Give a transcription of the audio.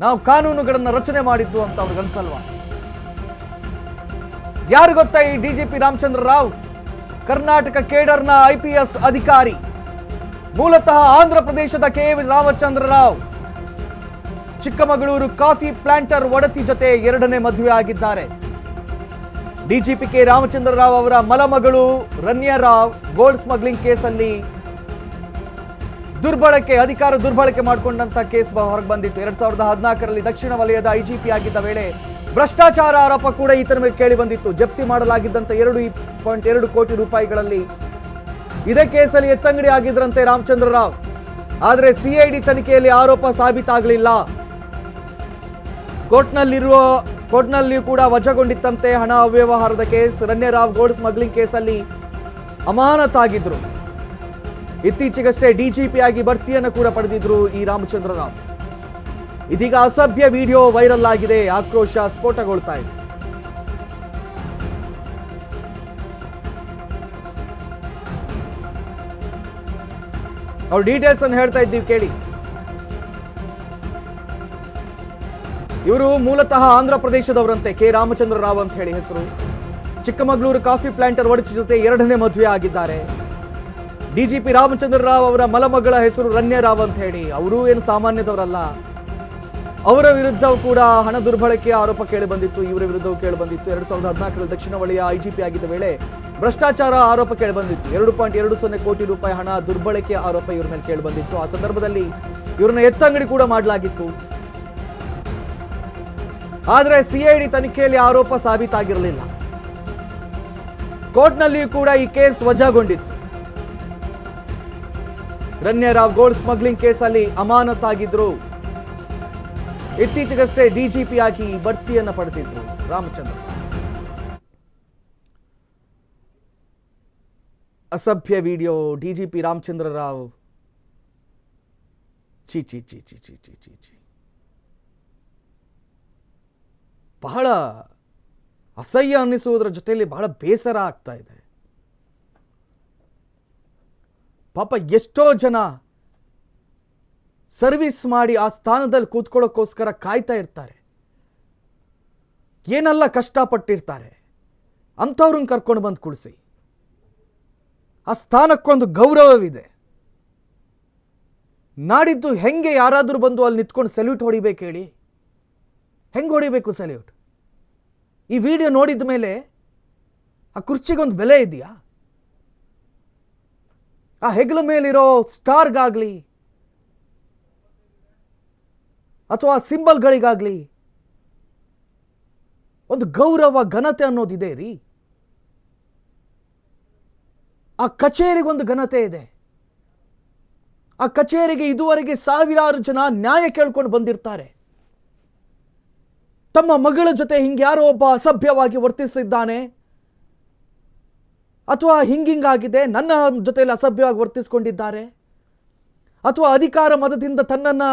ನಾವು ಕಾನೂನುಗಳನ್ನು ರಚನೆ ಮಾಡಿದ್ದು ಅಂತ ಅವ್ರಿಗೆ ಅನ್ಸಲ್ವಾ? ಯಾರು ಗೊತ್ತಾ ಈ ಡಿಜಿಪಿ ರಾಮಚಂದ್ರ ರಾವ್? ಕರ್ನಾಟಕ ಕೇಡರ್ನ IPS ಅಧಿಕಾರಿ, ಮೂಲತಃ ಆಂಧ್ರ ಪ್ರದೇಶದ KV Ramachandra Rao. Chikkamagaluru coffee planter ಒಡತಿ ಜೊತೆ ಎರಡನೇ ಮದುವೆ ಆಗಿದ್ದಾರೆ. DGP K ರಾಮಚಂದ್ರ ರಾವ್ ಅವರ ಮಲಮಗಳು ರನ್ಯಾ ರಾವ್ ಗೋಲ್ಡ್ ಸ್ಮಗ್ಲಿಂಗ್ ಕೇಸಲ್ಲಿ ಅಧಿಕಾರ ದುರ್ಬಳಕೆ ಮಾಡಿಕೊಂಡಂತ ಕೇಸ್ ಹೊರಗೆ ಬಂದಿತ್ತು. 2014ರಲ್ಲಿ ದಕ್ಷಿಣ ವಲಯದ IGP ಆಗಿದ್ದ ವೇಳೆ ಭ್ರಷ್ಟಾಚಾರ ಆರೋಪ ಕೂಡ ಈತನ ಮೇಲೆ ಕೇಳಿ ಬಂದಿತ್ತು. ಜಪ್ತಿ ಮಾಡಲಾಗಿದ್ದಂತ 2.2 ಕೋಟಿ ರೂಪಾಯಿಗಳಲ್ಲಿ ಇದೇ ಕೇಸಲ್ಲಿ ಎತ್ತಂಗಡಿ ಆಗಿದ್ರಂತೆ ರಾಮಚಂದ್ರ ರಾವ್. ಆದರೆ CID ತನಿಖೆಯಲ್ಲಿ ಆರೋಪ ಸಾಬೀತಾಗಲಿಲ್ಲ. ಕೋರ್ಟ್ನಲ್ಲಿಯೂ ಕೂಡ ವಜಾಗೊಂಡಿತ್ತಂತೆ ಹಣ ಅವ್ಯವಹಾರದ case. Ranya Rao gold smuggling ಕೇಸಲ್ಲಿ ಅಮಾನತಾಗಿದ್ರು. ಇತ್ತೀಚೆಗಷ್ಟೇ DGP ಆಗಿ ಬಡ್ತಿಯನ್ನು ಕೂಡ ಪಡೆದಿದ್ರು ಈ ರಾಮಚಂದ್ರ ರಾವ್. ಇದೀಗ ಅಸಭ್ಯ ವಿಡಿಯೋ ವೈರಲ್ ಆಗಿದೆ, ಆಕ್ರೋಶ ಸ್ಫೋಟಗೊಳ್ತಾ ಇದೆ. ಅವ್ರ ಡೀಟೇಲ್ಸ್ ಅನ್ನು ಹೇಳ್ತಾ ಇದ್ದೀವಿ ಕೇಳಿ. ಇವರು ಮೂಲತಃ ಆಂಧ್ರ ಪ್ರದೇಶದವರಂತೆ, K ರಾಮಚಂದ್ರ ರಾವ್ ಅಂತ ಹೇಳಿ ಹೆಸರು. ಚಿಕ್ಕಮಗಳೂರು ಕಾಫಿ ಪ್ಲಾಂಟರ್ ಒಡತಿ ಜೊತೆ ಎರಡನೇ ಮದುವೆ ಆಗಿದ್ದಾರೆ. DGP ರಾಮಚಂದ್ರ ರಾವ್ ಅವರ ಮಲಮಗಳ ಹೆಸರು ರನ್ಯಾ ರಾವ್ ಅಂತ ಹೇಳಿ. ಅವರು ಏನು ಸಾಮಾನ್ಯದವರಲ್ಲ. ಅವರ ವಿರುದ್ಧ ಕೂಡ ಹಣ ದುರ್ಬಳಕೆಯ ಆರೋಪ ಕೇಳಿ ಬಂದಿತ್ತು. ಇವರ ವಿರುದ್ಧವೂ ಕೇಳಿ ಬಂದಿತ್ತು. 2014ರಲ್ಲಿ ದಕ್ಷಿಣ ವಲಯ IGP ಆಗಿದ್ದ ವೇಳೆ ಭ್ರಷ್ಟಾಚಾರ ಆರೋಪ ಕೇಳಿ ಬಂದಿತ್ತು. 2.20 ಕೋಟಿ ರೂಪಾಯಿ ಹಣ ದುರ್ಬಳಕೆಯ ಆರೋಪ ಇವ್ರ ಮೇಲೆ ಕೇಳಿ ಬಂದಿತ್ತು. ಆ ಸಂದರ್ಭದಲ್ಲಿ ಇವ್ರನ್ನ ಎತ್ತಂಗಡಿ ಕೂಡ ಮಾಡಲಾಗಿತ್ತು. ಆದರೆ CID ತನಿಖೆಯಲ್ಲಿ ಆರೋಪ ಸಾಬೀತಾಗಿರಲಿಲ್ಲ. ಕೋರ್ಟ್ನಲ್ಲಿಯೂ ಕೂಡ ಈ ಕೇಸ್ ವಜಾಗೊಂಡಿತ್ತು. ರನ್ಯಾ ರಾವ್ ಗೋಲ್ಡ್ ಸ್ಮಗ್ಲಿಂಗ್ ಕೇಸಲ್ಲಿ ಅಮಾನತಾಗಿದ್ರು. ಇತ್ತೀಚೆಗಷ್ಟೇ DGP ಆಗಿ ಬಡ್ತಿಯನ್ನು ಪಡೆದಿದ್ರು ರಾಮಚಂದ್ರ. ಅಸಭ್ಯ ವಿಡಿಯೋ DGP ರಾಮಚಂದ್ರ ರಾವ್. ಚಿ ಚಿ ಚಿ ಚಿ ಚಿ ಚಿ ಚಿ ಚಿ ಬಹಳ ಅಸಹ್ಯ ಅನ್ನಿಸುವುದರ ಜೊತೆಯಲ್ಲಿ ಬಹಳ ಬೇಸರ ಆಗ್ತಾ ಇದೆ. ಪಾಪ ಎಷ್ಟೋ ಜನ ಸರ್ವಿಸ್ ಮಾಡಿ ಆ ಸ್ಥಾನದಲ್ಲಿ ಕೂತ್ಕೊಳ್ಳೋಕ್ಕೋಸ್ಕರ ಕಾಯ್ತಾ ಇರ್ತಾರೆ. ಏನೆಲ್ಲ ಕಷ್ಟಪಟ್ಟಿರ್ತಾರೆ. ಅಂಥವ್ರನ್ನ ಕರ್ಕೊಂಡು ಬಂದು ಕುಡಿಸಿ. ಆ ಸ್ಥಾನಕ್ಕೊಂದು ಗೌರವವಿದೆ. ನಾಡಿದ್ದು ಹೆಂಗೆ ಯಾರಾದರೂ ಬಂದು ಅಲ್ಲಿ ನಿಂತ್ಕೊಂಡು ಸಲ್ಯೂಟ್ ಹೊಡಿಬೇಕು ಹೇಳಿ? ಹೆಂಗೆ ಹೊಡಿಬೇಕು ಸಲ್ಯೂಟ್? ಈ ವಿಡಿಯೋ ನೋಡಿದ ಮೇಲೆ ಆ ಕುರ್ಚಿಗೊಂದು ಬೆಲೆ ಇದೆಯಾ? ಆ ಹೆಗಲ ಮೇಲಿರೋ ಸ್ಟಾರ್ಗಾಗ್ಲಿ ಅಥವಾ ಸಿಂಬಲ್ಗಳಿಗಾಗ್ಲಿ ಒಂದು ಗೌರವ ಘನತೆ ಅನ್ನೋದಿದೆ ರೀ. ಆ ಕಚೇರಿಗೊಂದು ಘನತೆ ಇದೆ. ಆ ಕಚೇರಿಗೆ ಇದುವರೆಗೆ ಸಾವಿರಾರು ಜನ ನ್ಯಾಯ ಕೇಳ್ಕೊಂಡು ಬಂದಿರ್ತಾರೆ. ತಮ್ಮ ಮಗಳ ಜೊತೆ ಹಿಂಗ್ಯಾರೋ ಒಬ್ಬ ಅಸಭ್ಯವಾಗಿ ವರ್ತಿಸಿದ್ದಾನೆ ಅಥವಾ ಹಿಂಗಾಗಿದೆ, ನನ್ನ ಜೊತೆಯಲ್ಲಿ ಅಸಭ್ಯವಾಗಿ ವರ್ತಿಸಿಕೊಂಡಿದ್ದಾರೆ, ಅಥವಾ ಅಧಿಕಾರ ಮದದಿಂದ ತನ್ನನ್ನು